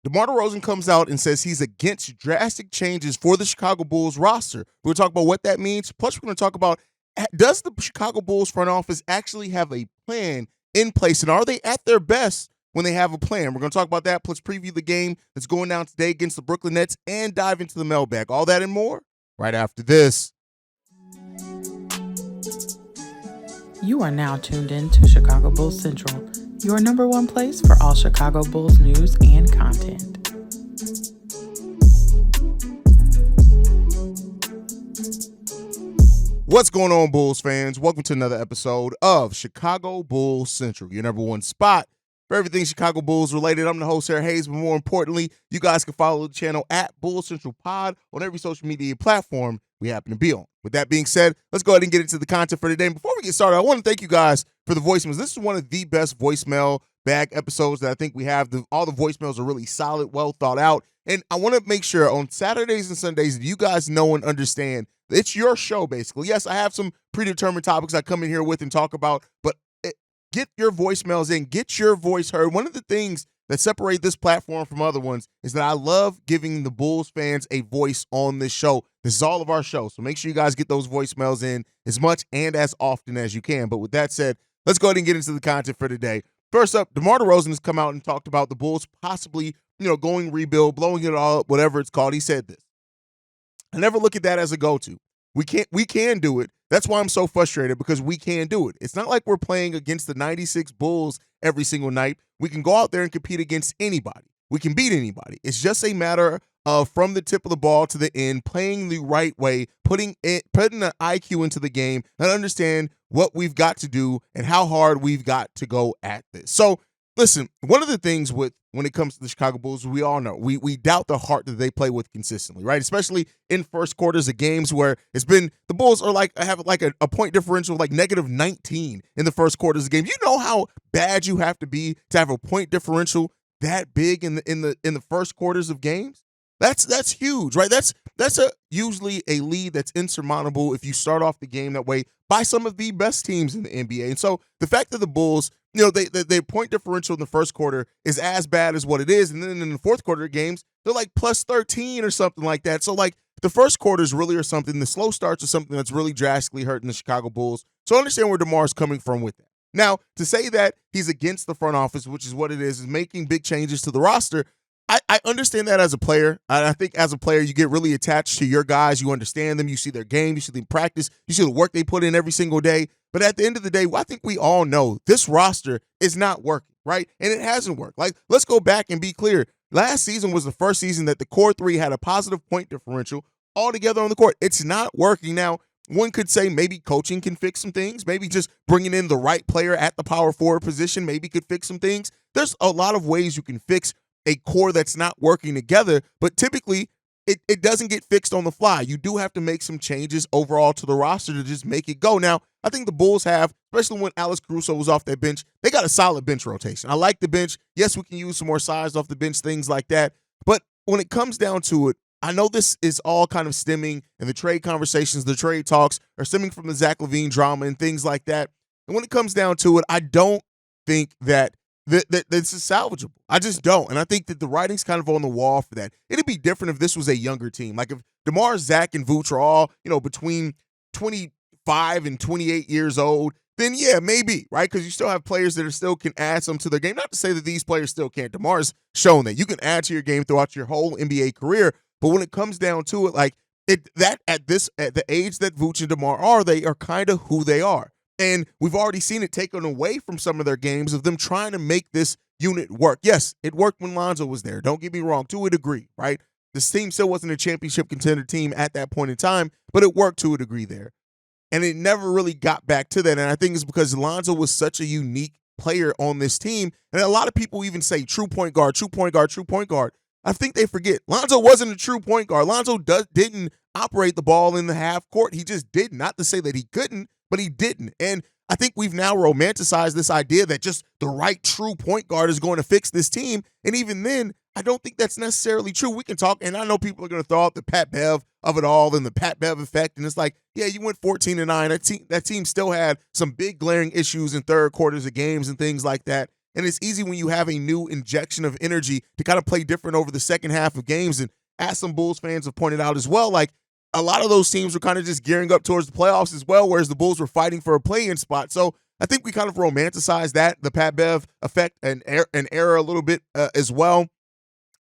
DeMar DeRozan comes out and says he's against drastic changes for the Chicago Bulls roster. We're going to talk about what that means. Plus, we're going to talk about, does the Chicago Bulls front office actually have a plan in place, and are they at their best when they have a plan? We're going to talk about that, plus preview the game that's going down today against the Brooklyn Nets and dive into the mailbag. All that and more right after this. You are now tuned in to Chicago Bulls Central, your number one place for all Chicago Bulls news and content. What's going on, Bulls fans? Welcome to another episode of Chicago Bulls Central, your number one spot for everything Chicago Bulls related. I'm the host, Sarah Hayes, but more importantly, you guys can follow the channel at Bulls Central Pod on every social media platform we happen to be on. With that being said, let's go ahead and get into the content for today. And before we get started, I want to thank you guys for the voicemails. This is one of the best voicemail bag episodes that I think we have. All the voicemails are really solid, well thought out. And I want to make sure on Saturdays and Sundays that you guys know and understand it's your show, basically. Yes, I have some predetermined topics I come in here with and talk about, but get your voicemails in, get your voice heard. One of the things that separate this platform from other ones is that I love giving the Bulls fans a voice on this show. This is all of our show, so make sure you guys get those voicemails in as much and as often as you can. But with that said, let's go ahead and get into the content for today. First up, DeMar DeRozan has come out and talked about the Bulls possibly, going rebuild, blowing it all up, whatever it's called. He said this: I never look at that as a go-to. We can do it. That's why I'm so frustrated, because we can do it. It's not like we're playing against the 96 Bulls every single night. We can go out there and compete against anybody. We can beat anybody. It's just a matter of from the tip of the ball to the end, playing the right way, putting an IQ into the game and understand what we've got to do and how hard we've got to go at this. So listen, one of the things when it comes to the Chicago Bulls, we all know we doubt the heart that they play with consistently, right? Especially in first quarters of games where it's been the Bulls are have a point differential of like -19 in the first quarters of games. You know how bad you have to be to have a point differential that big in the first quarters of games. That's huge, right? That's usually a lead that's insurmountable if you start off the game that way by some of the best teams in the NBA. And so the fact that the Bulls, their point differential in the first quarter is as bad as what it is, and then in the fourth quarter games, they're like +13 or something like that. So like the first quarters really are something. The slow starts are something that's really drastically hurting the Chicago Bulls. So I understand where DeMar is coming from with that. Now, to say that he's against the front office, which is what it is making big changes to the roster, I understand that as a player. I think as a player, you get really attached to your guys. You understand them. You see their game. You see them practice. You see the work they put in every single day. But at the end of the day, I think we all know this roster is not working, right? And it hasn't worked. Like, let's go back and be clear. Last season was the first season that the core three had a positive point differential all together on the court. It's not working. Now, one could say maybe coaching can fix some things. Maybe just bringing in the right player at the power forward position maybe could fix some things. There's a lot of ways you can fix a core that's not working together, but typically it doesn't get fixed on the fly. You do have to make some changes overall to the roster to just make it go. Now, I think the Bulls have, especially when Alex Caruso was off that bench, they got a solid bench rotation. I like the bench. Yes, we can use some more size off the bench, things like that. But when it comes down to it, I know this is all kind of stemming, and the trade conversations, the trade talks are stemming from the Zach LaVine drama and things like that. And when it comes down to it, I don't think that this is salvageable. I just don't. And I think that the writing's kind of on the wall for that. It'd be different if this was a younger team. Like if DeMar, Zach, and Vooch are all, between 25 and 28 years old, then yeah, maybe, right? Because you still have players that still can add some to their game. Not to say that these players still can't. DeMar's shown that you can add to your game throughout your whole NBA career. But when it comes down to it, like at the age that Vooch and DeMar are, they are kind of who they are. And we've already seen it taken away from some of their games of them trying to make this unit work. Yes, it worked when Lonzo was there. Don't get me wrong, to a degree, right? This team still wasn't a championship contender team at that point in time, but it worked to a degree there. And it never really got back to that. And I think it's because Lonzo was such a unique player on this team. And a lot of people even say true point guard, true point guard, true point guard. I think they forget Lonzo wasn't a true point guard. Lonzo didn't operate the ball in the half court. He just didn't. Not to say that he couldn't, but he didn't. And I think we've now romanticized this idea that just the right true point guard is going to fix this team. And even then, I don't think that's necessarily true. We can talk, and I know people are going to throw out the Pat Bev of it all and the Pat Bev effect. And it's like, yeah, you went 14-9. That team still had some big glaring issues in third quarters of games and things like that. And it's easy when you have a new injection of energy to kind of play different over the second half of games. And as some Bulls fans have pointed out as well, like a lot of those teams were kind of just gearing up towards the playoffs as well, whereas the Bulls were fighting for a play-in spot. So I think we kind of romanticize that, the Pat Bev effect and era a little bit as well.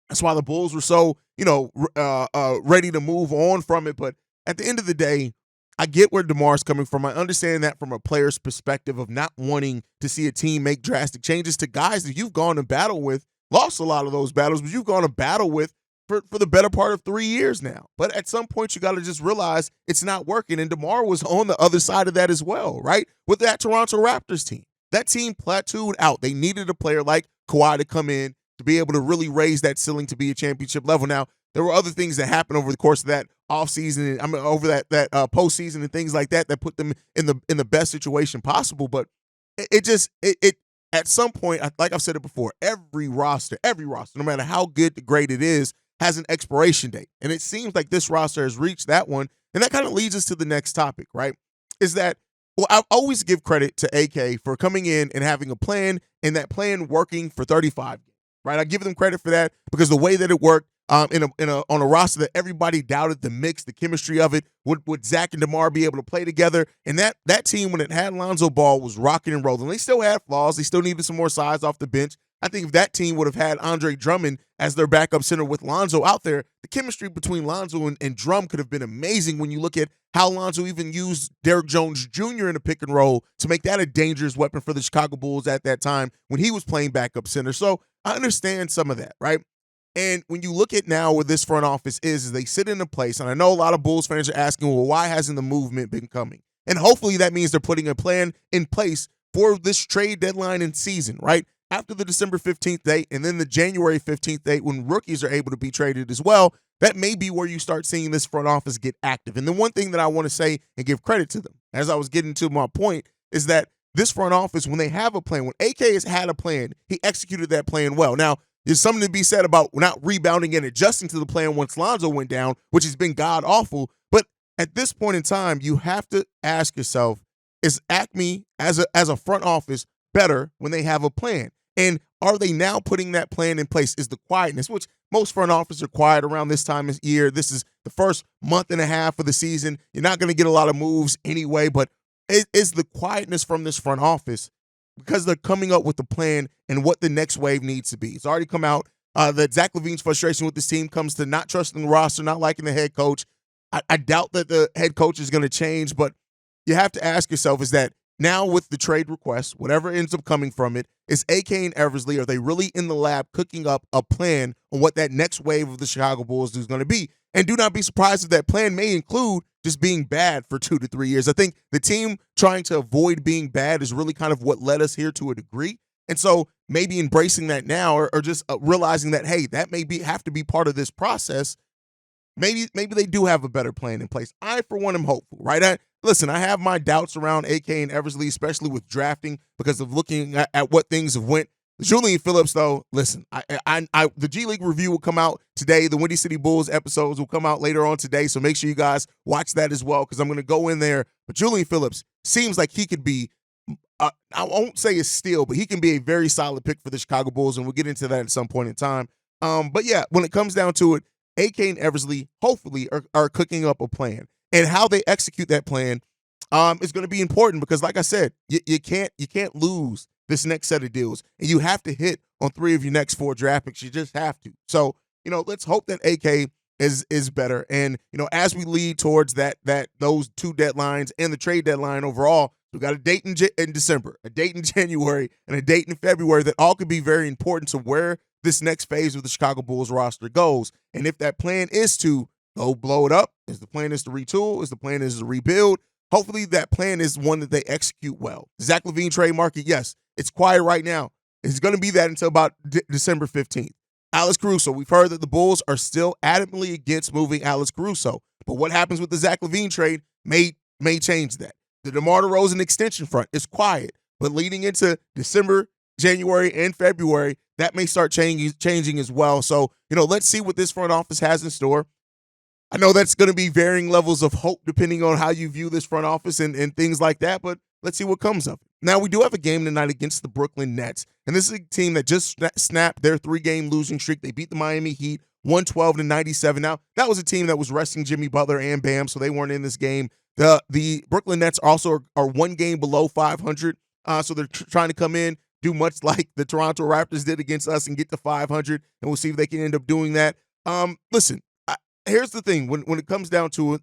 That's why the Bulls were so, ready to move on from it. But at the end of the day, I get where DeMar's coming from. I understand that from a player's perspective of not wanting to see a team make drastic changes to guys that you've gone to battle with, lost a lot of those battles, but you've gone to battle with for the better part of 3 years now. But at some point, you got to just realize it's not working. And DeMar was on the other side of that as well, right? With that Toronto Raptors team. That team plateaued out. They needed a player like Kawhi to come in to be able to really raise that ceiling to be a championship level. Now, there were other things that happened over the course of that offseason, over that postseason and things like that put them in the best situation possible. But it at some point, like I've said it before, every roster, no matter how good or great it is, has an expiration date. And it seems like this roster has reached that one. And that kind of leads us to the next topic, right? Is that, well, I always give credit to AK for coming in and having a plan and that plan working for 35 games, right? I give them credit for that because the way that it worked on a roster that everybody doubted the mix, the chemistry of it, would Zach and DeMar be able to play together? And that team, when it had Lonzo Ball, was rocking and rolling. They still had flaws. They still needed some more size off the bench. I think if that team would have had Andre Drummond as their backup center with Lonzo out there, the chemistry between Lonzo and Drum could have been amazing when you look at how Lonzo even used Derrick Jones Jr. in a pick and roll to make that a dangerous weapon for the Chicago Bulls at that time when he was playing backup center. So I understand some of that, right? And when you look at now where this front office is they sit in a place, and I know a lot of Bulls fans are asking, well, why hasn't the movement been coming? And hopefully that means they're putting a plan in place for this trade deadline and season, right? After the December 15th date and then the January 15th date when rookies are able to be traded as well, that may be where you start seeing this front office get active. And the one thing that I want to say and give credit to them, as I was getting to my point, is that this front office, when they have a plan, when AK has had a plan, he executed that plan well. Now, there's something to be said about not rebounding and adjusting to the plan once Lonzo went down, which has been god-awful. But at this point in time, you have to ask yourself, is Acme as a front office better when they have a plan? And are they now putting that plan in place? Is the quietness, which most front offices are quiet around this time of year. This is the first month and a half of the season. You're not going to get a lot of moves anyway, but is the quietness from this front office because they're coming up with the plan and what the next wave needs to be? It's already come out that Zach LaVine's frustration with this team comes to not trusting the roster, not liking the head coach. I doubt that the head coach is going to change, but you have to ask yourself, is that now with the trade request, whatever ends up coming from it, is AK and Eversley, are they really in the lab cooking up a plan on what that next wave of the Chicago Bulls is going to be? And do not be surprised if that plan may include just being bad for 2 to 3 years. I think the team trying to avoid being bad is really kind of what led us here to a degree. And so maybe embracing that now or just realizing that, hey, that may have to be part of this process. Maybe they do have a better plan in place. I, for one, am hopeful, right? Listen, I have my doubts around AK and Eversley, especially with drafting because of looking at what things have went. Julian Phillips, though, listen, the G League review will come out today. The Windy City Bulls episodes will come out later on today, so make sure you guys watch that as well because I'm going to go in there. But Julian Phillips seems like he could be, I won't say a steal, but he can be a very solid pick for the Chicago Bulls, and we'll get into that at some point in time. But yeah, when it comes down to it, AK and Eversley hopefully are cooking up a plan. And how they execute that plan is going to be important because, like I said, you can't lose this next set of deals, and you have to hit on 3 of your next 4 draft picks. You just have to. So, let's hope that AK is better. And as we lead towards those 2 deadlines and the trade deadline overall, we got a date in December, a date in January, and a date in February that all could be very important to where this next phase of the Chicago Bulls roster goes. And if that plan is to go blow it up, is the plan is to retool, is the plan is to rebuild, hopefully that plan is one that they execute well. Zach LaVine trade market, yes, it's quiet right now. It's going to be that until about December 15th. Alex Caruso, we've heard that the Bulls are still adamantly against moving Alex Caruso. But what happens with the Zach LaVine trade may change that. The DeMar DeRozan extension front is quiet, but leading into December, January, and February, that may start changing as well. So, let's see what this front office has in store. I know that's going to be varying levels of hope depending on how you view this front office and things like that, but let's see what comes of it. Now, we do have a game tonight against the Brooklyn Nets, and this is a team that just snapped their 3-game losing streak. They beat the Miami Heat 112-97. Now, that was a team that was resting Jimmy Butler and Bam, so they weren't in this game. The Brooklyn Nets also are 1 game below 500, so they're trying to come in, do much like the Toronto Raptors did against us and get to 500, and we'll see if they can end up doing that. Listen, here's the thing. When it comes down to it,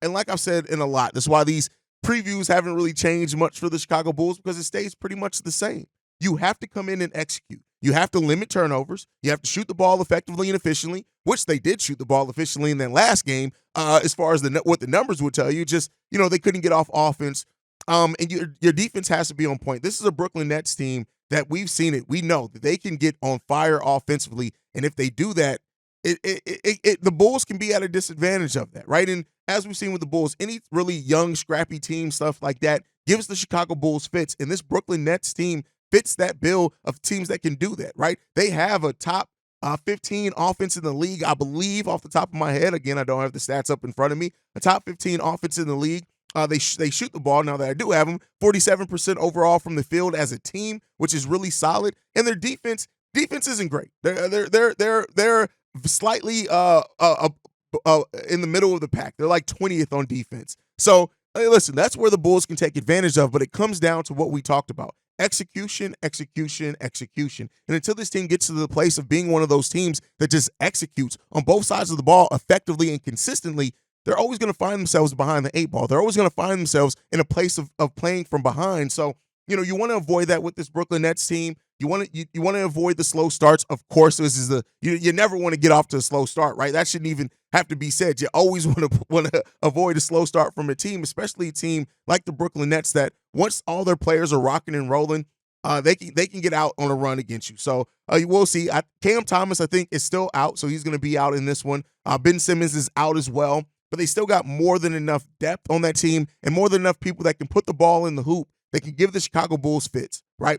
and like I've said in a lot, that's why these previews haven't really changed much for the Chicago Bulls, because it stays pretty much the same. You have to come in and execute. You have to limit turnovers. You have to shoot the ball effectively and efficiently, which they did shoot the ball efficiently in that last game. As far as what the numbers would tell you, just they couldn't get off offense. And your defense has to be on point. This is a Brooklyn Nets team that we've seen it. We know that they can get on fire offensively, and if they do that, the Bulls can be at a disadvantage of that, right? And as we've seen with the Bulls, any really young, scrappy team, stuff like that, gives the Chicago Bulls fits. And this Brooklyn Nets team fits that bill of teams that can do that, right? They have a top 15 offense in the league, I believe, off the top of my head. Again, I don't have the stats up in front of me. A top 15 offense in the league. They shoot the ball, now that I do have them, 47% overall from the field as a team, which is really solid. And their defense isn't great. They're slightly in the middle of the pack. They're like 20th on defense. So, listen, that's where the Bulls can take advantage of, but it comes down to what we talked about. Execution, execution, execution. And until this team gets to the place of being one of those teams that just executes on both sides of the ball effectively and consistently, they're always going to find themselves behind the 8 ball. They're always going to find themselves in a place of playing from behind. So, you want to avoid that with this Brooklyn Nets team. You want to avoid the slow starts. Of course, this is you never want to get off to a slow start, right? That shouldn't even have to be said. You always want to avoid a slow start from a team, especially a team like the Brooklyn Nets that once all their players are rocking and rolling, they can get out on a run against you. So you will see. Cam Thomas, I think, is still out, so he's going to be out in this one. Ben Simmons is out as well, but they still got more than enough depth on that team and more than enough people that can put the ball in the hoop. They can give the Chicago Bulls fits, right?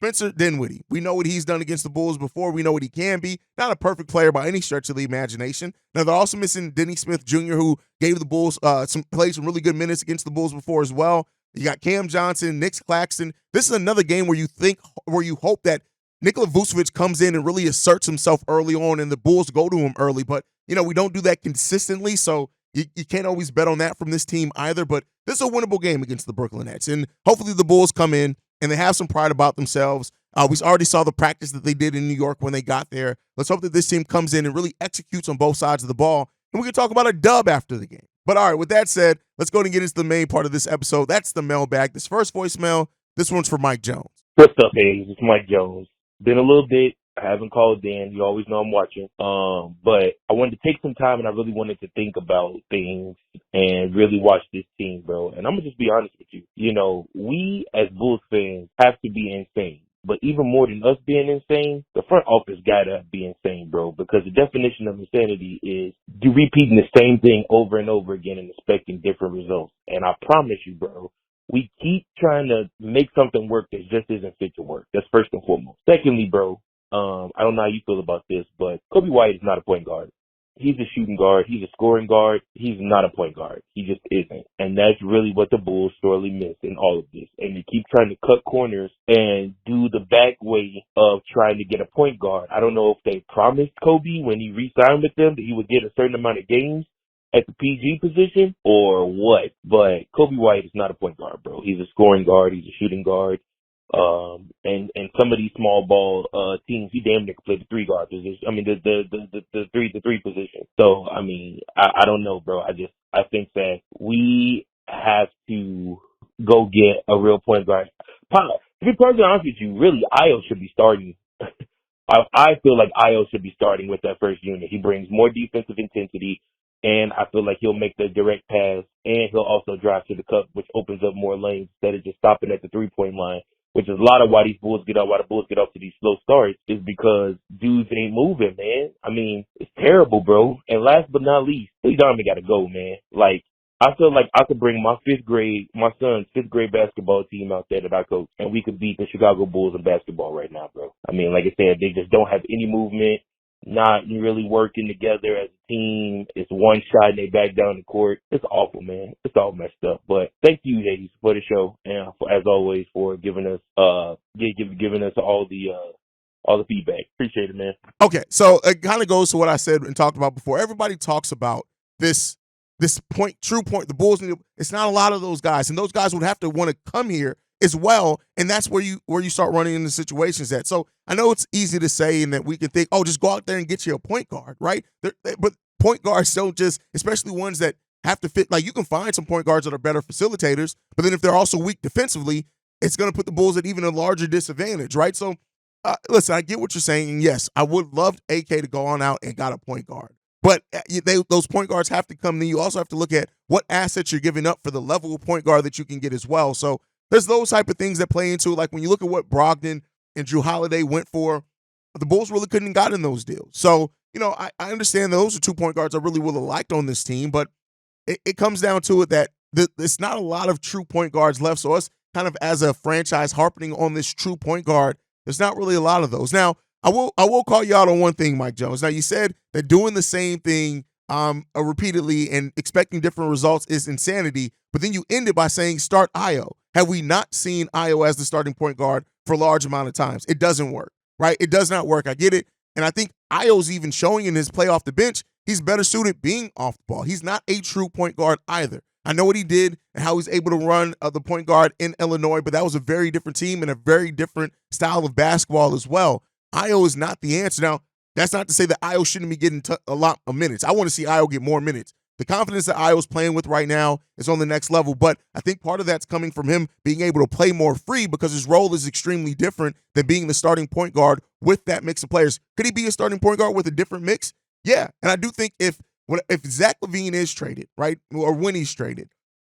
Spencer Dinwiddie, we know what he's done against the Bulls before. We know what he can be. Not a perfect player by any stretch of the imagination. Now, they're also missing Denny Smith Jr., who gave the Bulls played some really good minutes against the Bulls before as well. You got Cam Johnson, Nick Claxton. This is another game where you hope that Nikola Vucevic comes in and really asserts himself early on and the Bulls go to him early. But, we don't do that consistently, so you can't always bet on that from this team either. But this is a winnable game against the Brooklyn Nets. And hopefully the Bulls come in and they have some pride about themselves. We already saw the practice that they did in New York when they got there. Let's hope that this team comes in and really executes on both sides of the ball. And we can talk about a dub after the game. But all right, with that said, let's go and get into the main part of this episode. That's the mailbag. This first voicemail, this one's for Mike Jones. What's up, Hayes? It's Mike Jones. Been a little bit. I haven't called in. You always know I'm watching. But I wanted to take some time and I really wanted to think about things and really watch this team, bro. And I'm going to just be honest with you. We as Bulls fans have to be insane. But even more than us being insane, the front office got to be insane, bro, because the definition of insanity is repeating the same thing over and over again and expecting different results. And I promise you, bro, we keep trying to make something work that just isn't fit to work. That's first and foremost. Secondly, bro, I don't know how you feel about this, but Kobe White is not a point guard. He's a shooting guard. He's a scoring guard. He's not a point guard. He just isn't. And that's really what the Bulls sorely miss in all of this. And they keep trying to cut corners and do the back way of trying to get a point guard. I don't know if they promised Kobe when he re-signed with them that he would get a certain amount of games at the PG position or what. But Kobe White is not a point guard, bro. He's a scoring guard. He's a shooting guard. And some of these small ball teams, he damn near can play the 3 guard position. I mean the three position. So I mean I don't know, bro. I think that we have to go get a real point guard. To be perfectly honest with you, really Io should be starting. I feel like Io should be starting with that first unit. He brings more defensive intensity. And I feel like he'll make the direct pass, and he'll also drive to the cup, which opens up more lanes instead of just stopping at the 3-point line, which is a lot of why the Bulls get off to these slow starts, is because dudes ain't moving, man. I mean, it's terrible, bro. And last but not least, Lee Donovan got to go, man. Like, I feel like I could bring my son's fifth grade basketball team out there that I coach, and we could beat the Chicago Bulls in basketball right now, bro. I mean, like I said, they just don't have any movement. not really working together as a team. It's one shot and they back down the court. It's awful, man. It's all messed up. But thank you, ladies, for the show and as always for giving us giving us all the feedback. Appreciate it, man. Okay, so it kind of goes to what I said and talked about before. Everybody talks about this true point. The Bulls, it's not a lot of those guys, and those guys would have to want to come here as well, and that's where you start running into situations at. So I know it's easy to say, and that we can think, oh, just go out there and get you a point guard, right? But point guards don't just, especially ones that have to fit. Like, you can find some point guards that are better facilitators, but then if they're also weak defensively, it's going to put the Bulls at even a larger disadvantage, right? So listen, I get what you're saying. And yes, I would love AK to go on out and got a point guard. But those point guards have to come. Then you also have to look at what assets you're giving up for the level of point guard that you can get as well. So there's those type of things that play into it. Like when you look at what Brogdon and Drew Holiday went for, the Bulls really couldn't have gotten those deals. So, I understand those are 2 point guards I really would have liked on this team, but it comes down to it that it's not a lot of true point guards left. So us kind of as a franchise harping on this true point guard, there's not really a lot of those. Now, I will call you out on one thing, Mike Jones. Now, you said that doing the same thing repeatedly and expecting different results is insanity, but then you ended by saying start Io. Have we not seen Io as the starting point guard for a large amount of times? It doesn't work, right? It does not work. I get it. And I think Io's even showing in his play off the bench, he's better suited being off the ball. He's not a true point guard either. I know what he did and how he's able to run the point guard in Illinois, but that was a very different team and a very different style of basketball as well. Io is not the answer. Now, that's not to say that Io shouldn't be getting a lot of minutes. I want to see Io get more minutes. The confidence that Io's playing with right now is on the next level, but I think part of that's coming from him being able to play more free because his role is extremely different than being the starting point guard with that mix of players. Could he be a starting point guard with a different mix? Yeah, and I do think if Zach LaVine is traded, right, or when he's traded,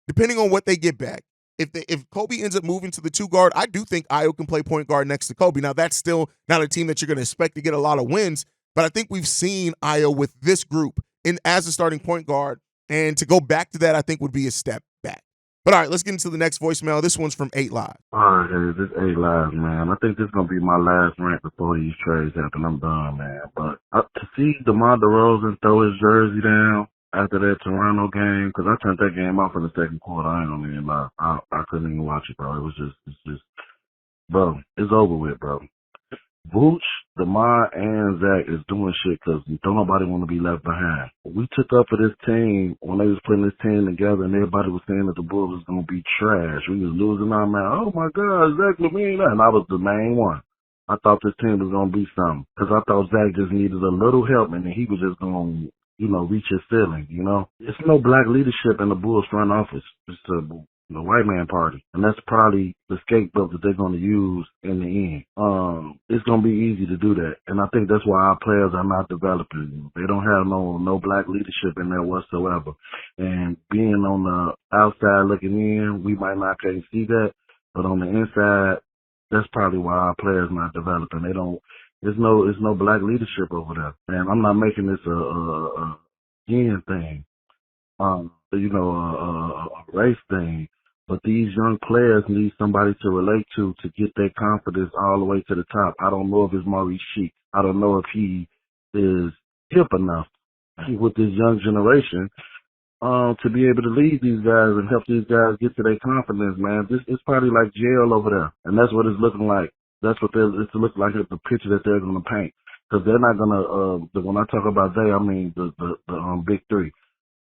depending on what they get back, if Kobe ends up moving to the 2 guard, I do think Io can play point guard next to Kobe. Now, that's still not a team that you're going to expect to get a lot of wins, but I think we've seen Io with this group as a starting point guard, and to go back to that, I think would be a step back. But all right, let's get into the next voicemail. This one's from 8 Live. All right, hey, this 8 Live, man. I think this is going to be my last rant before these trades happen. I'm done, man. But to see DeMar DeRozan throw his jersey down after that Toronto game, because I turned that game off in the second quarter. I ain't gonna even lie. I couldn't even watch it, bro. It's just, bro, it's over with, bro. Vooch, DeMar, and Zach is doing shit because don't nobody want to be left behind. We took up for this team when they was putting this team together, and everybody was saying that the Bulls was going to be trash. We was losing our mind. Oh, my God, Zach LaVine. And I was the main one. I thought this team was going to be something because I thought Zach just needed a little help, and then he was just going to, reach his ceiling, There's no black leadership in the Bulls front office. It's the white man party. And that's probably the scapegoat that they're going to use in the end. It's going to be easy to do that. And I think that's why our players are not developing. They don't have no black leadership in there whatsoever. And being on the outside looking in, we might not can't see that. But on the inside, that's probably why our players not developing. There's no black leadership over there. And I'm not making this a gen thing. A race thing. But these young players need somebody to relate to get their confidence all the way to the top. I don't know if it's Maurice Sheik. I don't know if he is hip enough with this young generation to be able to lead these guys and help these guys get to their confidence, man. This is probably like jail over there. And that's what it's looking like. That's what it's looking like, the picture that they're going to paint. Because they're not going to, when I talk about they, I mean the big three.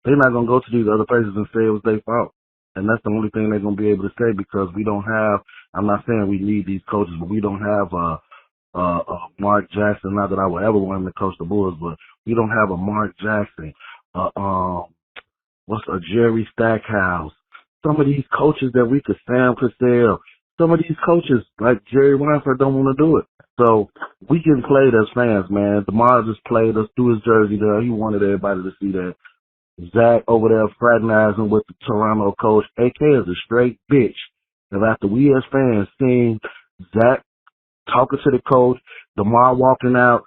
They're not going to go to these other places and say it was their fault. And that's the only thing they're going to be able to say because we don't have, I'm not saying we need these coaches, but we don't have Mark Jackson. Not that I would ever want him to coach the Bulls, but we don't have a Mark Jackson, what's a Jerry Stackhouse. Some of these coaches that we could, Sam Cassell, some of these coaches like Jerry Weinfeld don't want to do it. So we getting played as fans, man. DeMar just played us through his jersey there. He wanted everybody to see that. Zach over there fraternizing with the Toronto coach. AK is a straight bitch. And after we as fans seeing Zach talking to the coach, DeMar walking out,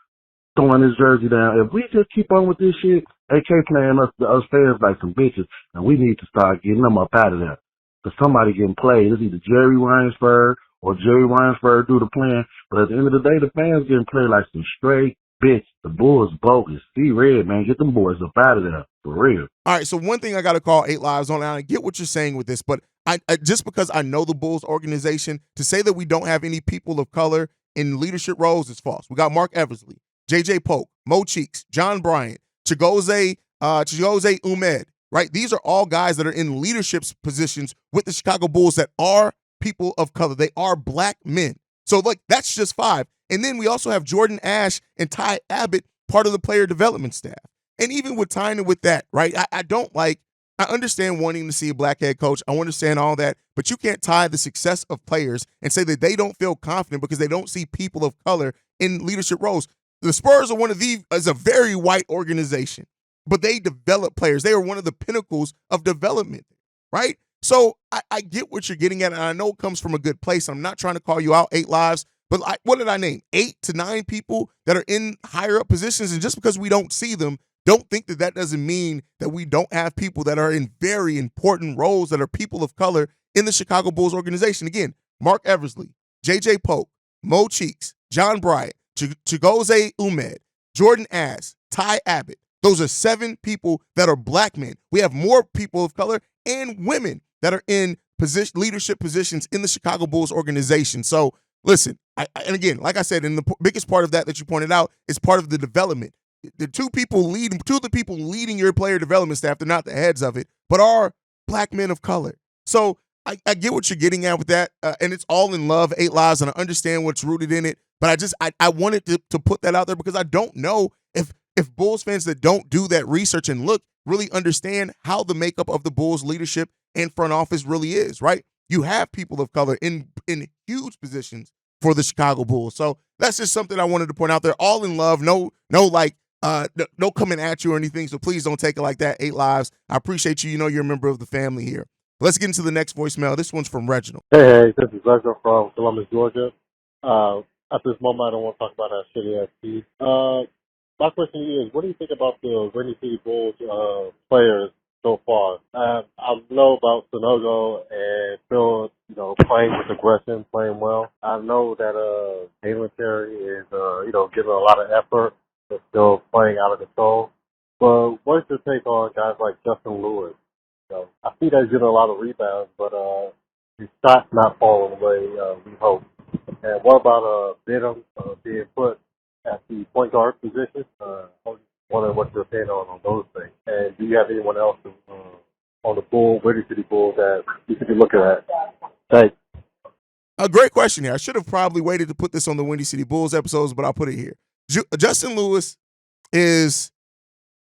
throwing his jersey down, if we just keep on with this shit, AK playing us fans like some bitches, and we need to start getting them up out of there. Because somebody getting played. It's either Jerry Reinsberg or Jerry Reinsberg do the plan. But at the end of the day, the fans getting played like some straight bitch, the Bulls bogus. See red, man. Get them boys up out of there. For real. All right, so one thing I got to call 8 Lives on, and I get what you're saying with this, but I just because I know the Bulls organization, to say that we don't have any people of color in leadership roles is false. We got Mark Eversley, J.J. Polk, Mo Cheeks, John Bryant, Chigozie Umed, right? These are all guys that are in leadership positions with the Chicago Bulls that are people of color. They are black men. So, like, that's just 5. And then we also have Jordan Ash and Ty Abbott, part of the player development staff. And even with tying it with that, right? I understand wanting to see a black head coach. I understand all that, but you can't tie the success of players and say that they don't feel confident because they don't see people of color in leadership roles. The Spurs are is a very white organization, but they develop players. They are one of the pinnacles of development, right? So I get what you're getting at, and I know it comes from a good place. I'm not trying to call you out, 8 Lives, but what did I name? 8 to 9 people that are in higher up positions, and just because we don't see them, don't think that doesn't mean that we don't have people that are in very important roles that are people of color in the Chicago Bulls organization. Again, Mark Eversley, J.J. Polk, Mo Cheeks, John Bryant, Chigozie Umed, Jordan Ash, Ty Abbott. Those are 7 people that are black men. We have more people of color and women that are in leadership positions in the Chicago Bulls organization. So listen, and again, like I said, and the biggest part of that you pointed out is part of the development. The two of the people leading your player development staff, they're not the heads of it, but are black men of color. So I get what you're getting at with that, and it's all in love, 8 Lives, and I understand what's rooted in it, but I wanted to put that out there because I don't know if Bulls fans that don't do that research and look really understand how the makeup of the Bulls leadership and front office really is, right? You have people of color in huge positions for the Chicago Bulls. So that's just something I wanted to point out there. All in love, no coming at you or anything, so please don't take it like that, 8 Lives. I appreciate you. You know you're a member of the family here. Let's get into the next voicemail. This one's from Reginald. Hey, this is Reginald from Columbus, Georgia. At this moment, I don't want to talk about that shitty-ass team. My question is, what do you think about the Windy City Bulls players so far? I know about Sonogo and Phil, playing with aggression, playing well. I know that Halen Terry is, giving a lot of effort, but still playing out of control. But what's your take on guys like Justin Lewis? I see that he's getting a lot of rebounds, but his shot's not falling the way we hope. And what about Bidham being put at the point guard position? I was wondering what your opinion on those things. And do you have anyone else on the Windy City Bulls that you could be looking at? Thanks. A great question here. I should have probably waited to put this on the Windy City Bulls episodes, but I'll put it here. Justin Lewis is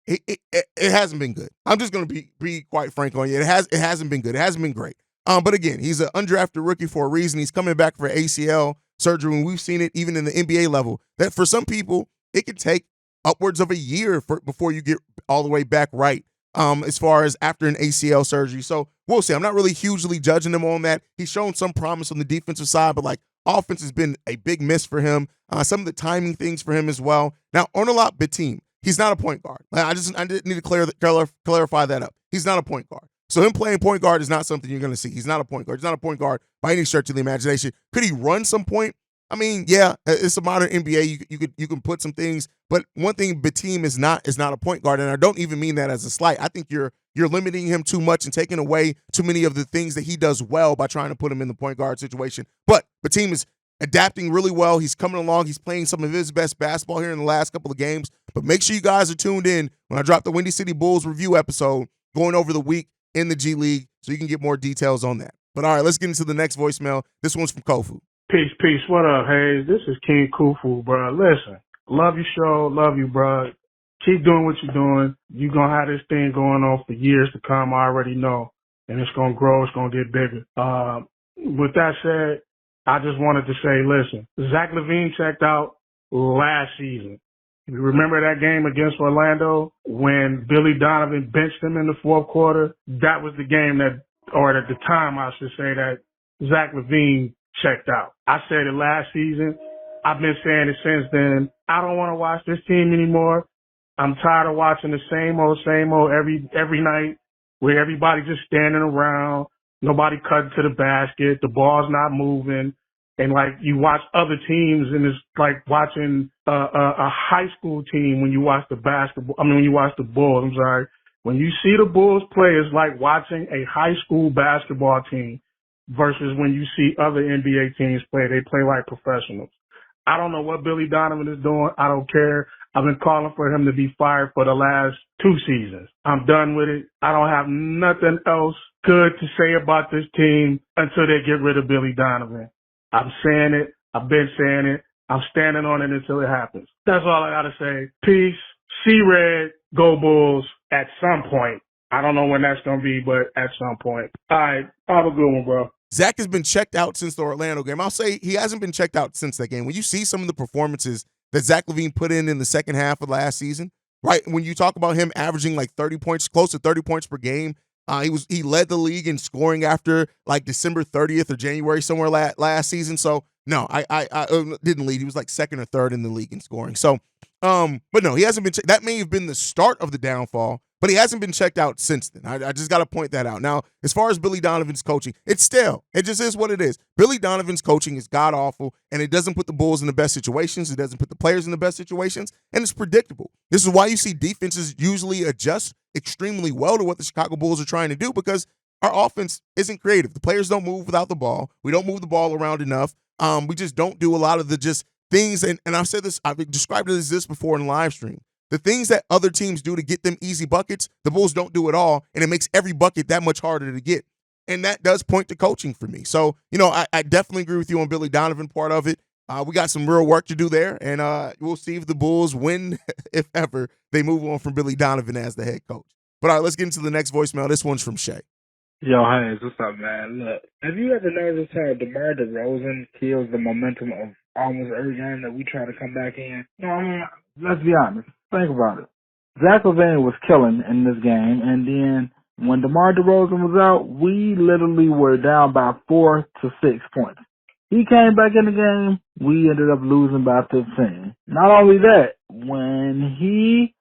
it hasn't been good. I'm just going to be quite frank on you. It hasn't been good. It hasn't been great. But again, he's an undrafted rookie for a reason. He's coming back for ACL surgery, and we've seen it even in the NBA level. That for some people, it can take upwards of a year before you get all the way back right. As far as after an ACL surgery. So we'll see. I'm not really hugely judging him on that. He's shown some promise on the defensive side, but offense has been a big miss for him. Some of the timing things for him as well. Now, Onuralp Bitim, he's not a point guard. I didn't need to clarify that up. He's not a point guard. So him playing point guard is not something you're going to see. He's not a point guard. He's not a point guard by any stretch of the imagination. Could he run some point? I mean, yeah, it's a modern NBA. You can put some things, but one thing Bitim is not a point guard, and I don't even mean that as a slight. I think you're limiting him too much and taking away too many of the things that he does well by trying to put him in the point guard situation. But Bitim is adapting really well. He's coming along. He's playing some of his best basketball here in the last couple of games. But make sure you guys are tuned in when I drop the Windy City Bulls review episode going over the week in the G League so you can get more details on that. But all right, let's get into the next voicemail. This one's from Kofu. Peace. What up, Hayes? This is King Kufu, bro. Listen, love your show. Love you, bro. Keep doing what you're doing. You're going to have this thing going on for years to come. I already know. And it's going to grow. It's going to get bigger. With that said, I just wanted to say, listen, Zach LaVine checked out last season. You remember that game against Orlando when Billy Donovan benched him in the fourth quarter? That was the game or at the time, I should say, that Zach LaVine checked out. I said it last season. I've been saying it since then. I don't want to watch this team anymore. I'm tired of watching the same old every night where everybody just standing around, nobody cutting to the basket, the ball's not moving. And like you watch other teams, and it's like watching a high school team when you watch the basketball. I mean, when you watch the Bulls. I'm sorry. When you see the Bulls play, it's like watching a high school basketball team versus when you see other NBA teams play. They play like professionals. I don't know what Billy Donovan is doing. I don't care. I've been calling for him to be fired for the last 2 seasons. I'm done with it. I don't have nothing else good to say about this team until they get rid of Billy Donovan. I'm saying it. I've been saying it. I'm standing on it until it happens. That's all I got to say. Peace. See red. Go Bulls at some point. I don't know when that's going to be, but at some point. All right. Have a good one, bro. Zach has been checked out since the Orlando game. I'll say he hasn't been checked out since that game. When you see some of the performances that Zach LaVine put in the second half of last season, right? When you talk about him averaging like 30 points, close to 30 points per game, he led the league in scoring after like December 30th or January somewhere last season. So no, I didn't lead. He was like second or third in the league in scoring. So, but no, he hasn't been. That may have been the start of the downfall, but he hasn't been checked out since then. I just got to point that out. Now, as far as Billy Donovan's coaching, it's stale. It just is what it is. Billy Donovan's coaching is god awful, and it doesn't put the Bulls in the best situations. It doesn't put the players in the best situations, and it's predictable. This is why you see defenses usually adjust extremely well to what the Chicago Bulls are trying to do, because our offense isn't creative. The players don't move without the ball. We don't move the ball around enough. We just don't do a lot of the just things, and I've said this, I've described it as this before in live stream. The things that other teams do to get them easy buckets, the Bulls don't do it all, and it makes every bucket that much harder to get. And that does point to coaching for me. So, I definitely agree with you on Billy Donovan part of it. We got some real work to do there, and we'll see if the Bulls win, if ever, they move on from Billy Donovan as the head coach. But all right, let's get into the next voicemail. This one's from Shay. Yo, Hayes, what's up, man? Look, have you ever noticed how DeMar DeRozan kills the momentum of almost every game that we try to come back in? No, I mean, let's be honest. Think about it. Zach LaVine was killing in this game, and then when DeMar DeRozan was out, we literally were down by 4 to 6 points. He came back in the game, we ended up losing by 15. Not only that, when he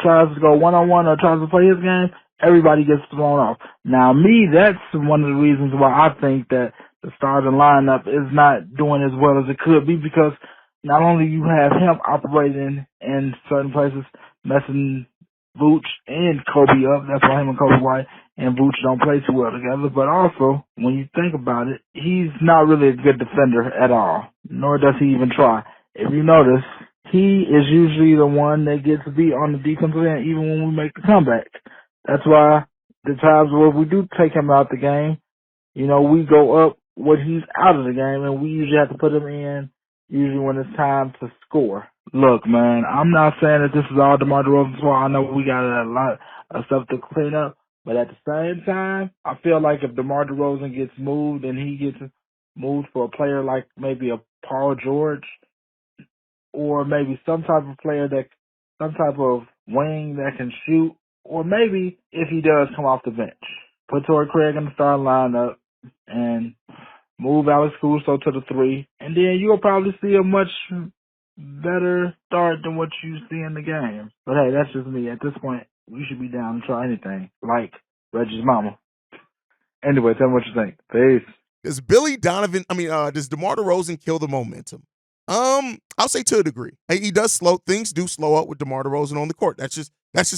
tries to go one-on-one or tries to play his game, everybody gets thrown off. Now, that's one of the reasons why I think that the starting lineup is not doing as well as it could be, because not only you have him operating in certain places, messing Vooch and Kobe up. That's why him and Kobe White and Vooch don't play too well together. But also, when you think about it, he's not really a good defender at all, nor does he even try. If you notice, he is usually the one that gets beat on the defensive end, even when we make the comeback. That's why the times where we do take him out the game, we go up when he's out of the game, and we usually have to put him in usually when it's time to score. Look, man, I'm not saying that this is all DeMar DeRozan's fault. I know we got a lot of stuff to clean up, but at the same time, I feel like if DeMar DeRozan gets moved and he gets moved for a player like maybe a Paul George, or maybe some type of wing that can shoot, or maybe if he does come off the bench, put Torrey Craig in the starting lineup and move Alex Caruso to the 3, and then you'll probably see a much better start than what you see in the game. But hey, that's just me. At this point, we should be down to try anything, like Reggie's mama. Anyway, tell me what you think. Peace. Does does DeMar DeRozan kill the momentum? I'll say to a degree. He does things do slow up with DeMar DeRozan on the court. That's just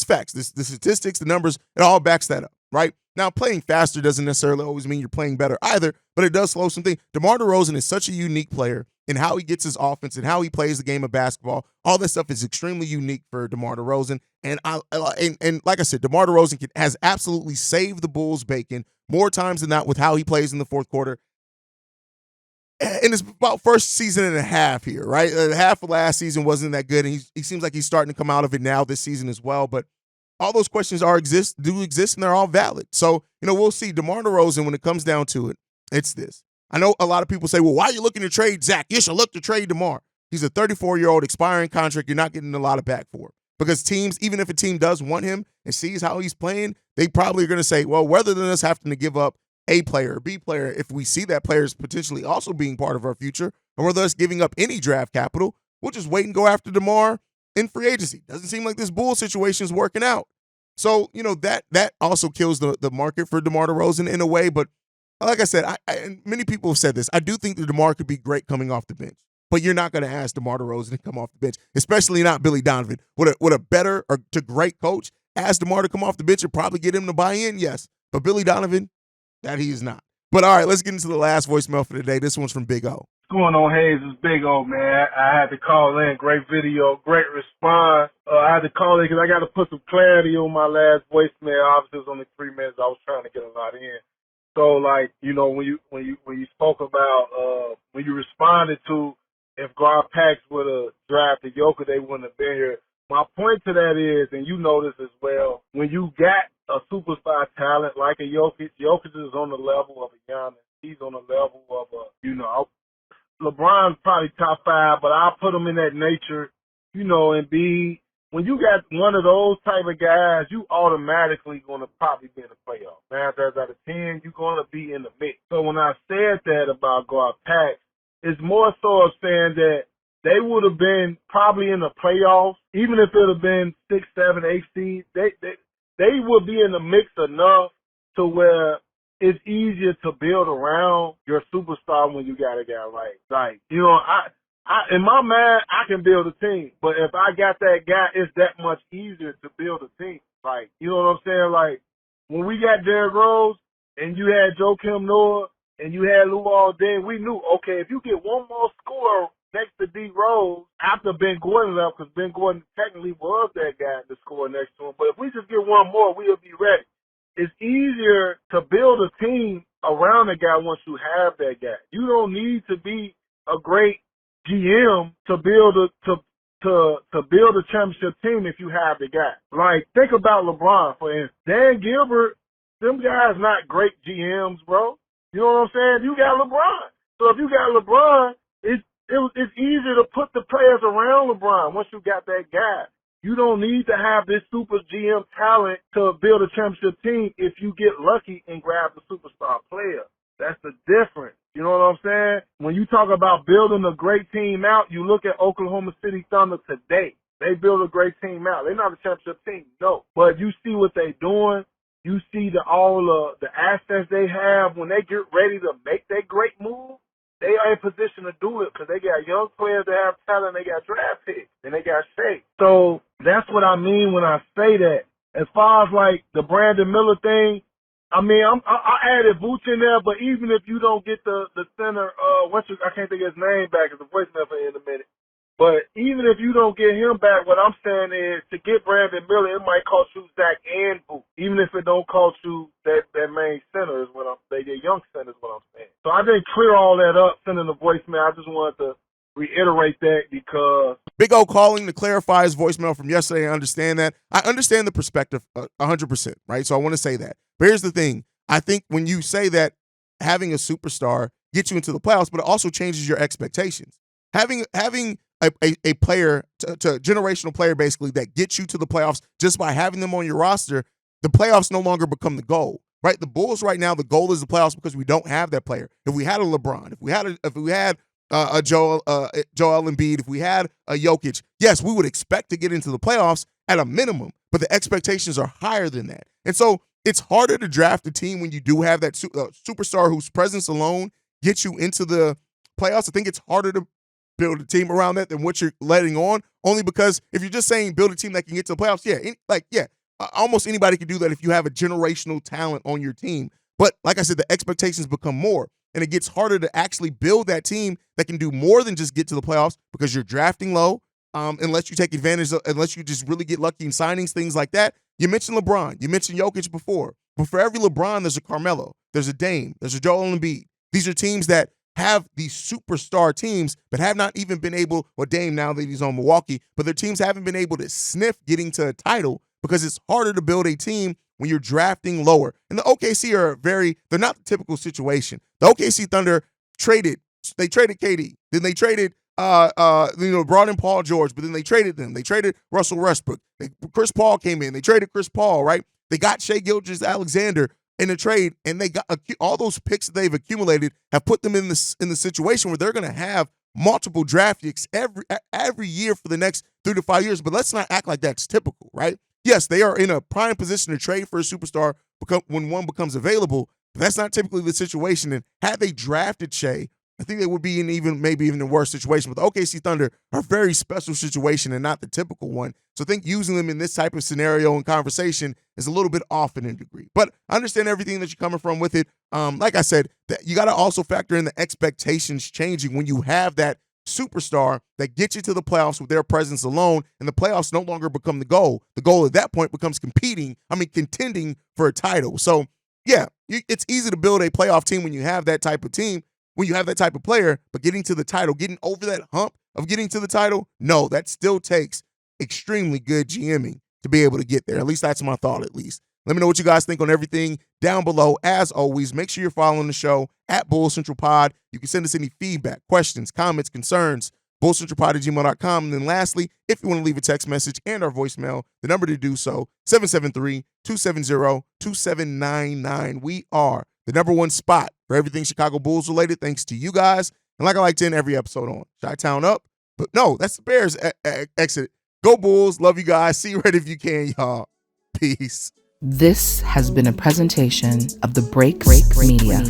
facts. The statistics, the numbers, it all backs that up, right? Now, playing faster doesn't necessarily always mean you're playing better either, but it does slow some things. DeMar DeRozan is such a unique player in how he gets his offense and how he plays the game of basketball. All this stuff is extremely unique for DeMar DeRozan. And like I said, DeMar DeRozan has absolutely saved the Bulls' bacon more times than not with how he plays in the fourth quarter. And it's about first season and a half here, right? Half of last season wasn't that good, and he seems like he's starting to come out of it now this season as well. But all those questions do exist, and they're all valid. So, we'll see. DeMar DeRozan, when it comes down to it, it's this. I know a lot of people say, well, why are you looking to trade Zach? You should look to trade DeMar. He's a 34-year-old expiring contract. You're not getting a lot of back for him. Because teams, even if a team does want him and sees how he's playing, they probably are going to say, well, rather than us having to give up A player or B player, if we see that player is potentially also being part of our future, or whether us giving up any draft capital, we'll just wait and go after DeMar in free agency. Doesn't seem like this Bull situation is working out. So, that also kills the market for DeMar DeRozan in a way. But like I said, and many people have said this. I do think that DeMar could be great coming off the bench, but you're not going to ask DeMar DeRozan to come off the bench, especially not Billy Donovan. Would a better or to great coach ask DeMar to come off the bench and probably get him to buy in? Yes, but Billy Donovan, that he is not. But all right, let's get into the last voicemail for today. This one's from Big O. What's going on, Hayes? It's Big O, man. I had to call in. Great video, great response. I had to call in because I got to put some clarity on my last voicemail. Obviously, it was only 3 minutes. I was trying to get a lot in. So, like, you know, when you spoke about when you responded to if Gar Pax would have drafted Jokic, they wouldn't have been here. My point to that is, and you know this as well, when you got a superstar talent like a Jokic is on the level of a Giannis. He's on the level of LeBron's probably top 5, but I'll put him in that nature, you know, and when you got one of those type of guys, you automatically going to probably be in the playoffs. 9 times out of 10, you're going to be in the mix. So when I said that about Gar Pax, it's more so of saying that they would have been probably in the playoffs, even if it would have been 6, 7, 8 seeds. They would be in the mix enough to where it's easier to build around your superstar when you got a guy right. Like, you know, I in my mind, I can build a team, but if I got that guy, it's that much easier to build a team. Like, you know what I'm saying? Like, when we got Derrick Rose and you had Joakim Noah and you had Luol Deng, we knew, okay, if you get one more scorer next to D Rose after Ben Gordon left, because Ben Gordon technically was that guy to score next to him, but if we just get one more, we'll be ready. It's easier to build a team around a guy once you have that guy. You don't need to be a great GM to build to build a championship team if you have the guy. Like, think about LeBron, for instance. Dan Gilbert, them guys not great GMs, bro. You know what I'm saying? You got LeBron. So if you got LeBron, it's easier to put the players around LeBron once you got that guy. You don't need to have this super GM talent to build a championship team if you get lucky and grab the superstar player. That's the difference. You know what I'm saying? When you talk about building a great team out, you look at Oklahoma City Thunder today. They build a great team out. They're not a championship team, no. But you see what they're doing. You see all the assets they have. When they get ready to make that great move, they are in position to do it because they got young players that have talent. They got draft picks and they got shape. So that's what I mean when I say that. As far as like the Brandon Miller thing, I mean, I added Vooch in there, but even if you don't get the center, I can't think of his name back. It's a voicemail for in a minute. But even if you don't get him back, what I'm saying is to get Brandon Miller, it might cost you Zach and Vooch. Even if it don't cost you that main center is what their young center is what I'm saying. So I didn't clear all that up, sending the voicemail. I just wanted to reiterate that because Big O calling to clarify his voicemail from yesterday. I understand that. I understand the perspective 100%, right? So I want to say that. But here's the thing. I think when you say that having a superstar gets you into the playoffs, but it also changes your expectations. Having a player, to generational player basically, that gets you to the playoffs just by having them on your roster, the playoffs no longer become the goal, right? The Bulls right now, the goal is the playoffs because we don't have that player. If we had a LeBron, if we had a Joel Embiid, if we had a Jokic, yes, we would expect to get into the playoffs at a minimum, but the expectations are higher than that. And so it's harder to draft a team when you do have that superstar whose presence alone gets you into the playoffs. I think it's harder to build a team around that than what you're letting on, only because if you're just saying build a team that can get to the playoffs, almost anybody can do that if you have a generational talent on your team. But like I said, the expectations become more, and it gets harder to actually build that team that can do more than just get to the playoffs because you're drafting low, unless you take advantage of, unless you just really get lucky in signings, things like that. You mentioned LeBron. You mentioned Jokic before. But for every LeBron, there's a Carmelo. There's a Dame. There's a Joel Embiid. These are teams that have these superstar teams, but have not even been able, or Dame now that he's on Milwaukee, but their teams haven't been able to sniff getting to a title because it's harder to build a team when you're drafting lower. And the OKC they're not the typical situation. The OKC Thunder traded KD. Then they traded, brought in Paul George, but then they traded them. They traded Russell Westbrook. Chris Paul came in. They traded Chris Paul, right? They got Shai Gilgeous-Alexander in a trade, and they got all those picks that they've accumulated have put them in the situation where they're going to have multiple draft picks every year for the next 3 to 5 years. But let's not act like that's typical, right? Yes, they are in a prime position to trade for a superstar when one becomes available. But that's not typically the situation. And had they drafted Shea, I think they would be in maybe even a worse situation. But the OKC Thunder are a very special situation and not the typical one. So I think using them in this type of scenario and conversation is a little bit off in a degree. But I understand everything that you're coming from with it. Like I said, that you got to also factor in the expectations changing when you have that superstar that gets you to the playoffs with their presence alone, and the playoffs no longer become the goal. The goal at that point becomes contending for a title. So, yeah, it's easy to build a playoff team when you have that type of team, when you have that type of player, but getting to the title, getting over that hump of getting to the title, no, that still takes extremely good GMing to be able to get there. At least that's my thought, at least. Let me know what you guys think on everything down below. As always, make sure you're following the show at Bull Central Pod. You can send us any feedback, questions, comments, concerns, bullcentralpod@gmail.com. And then lastly, if you want to leave a text message and our voicemail, the number to do so, 773-270-2799. We are the #1 spot for everything Chicago Bulls related, thanks to you guys. And like I like to end every episode on, Chi-Town up. But no, that's the Bears exit. Go Bulls. Love you guys. See you right if you can, y'all. Peace. This has been a presentation of the Break Media.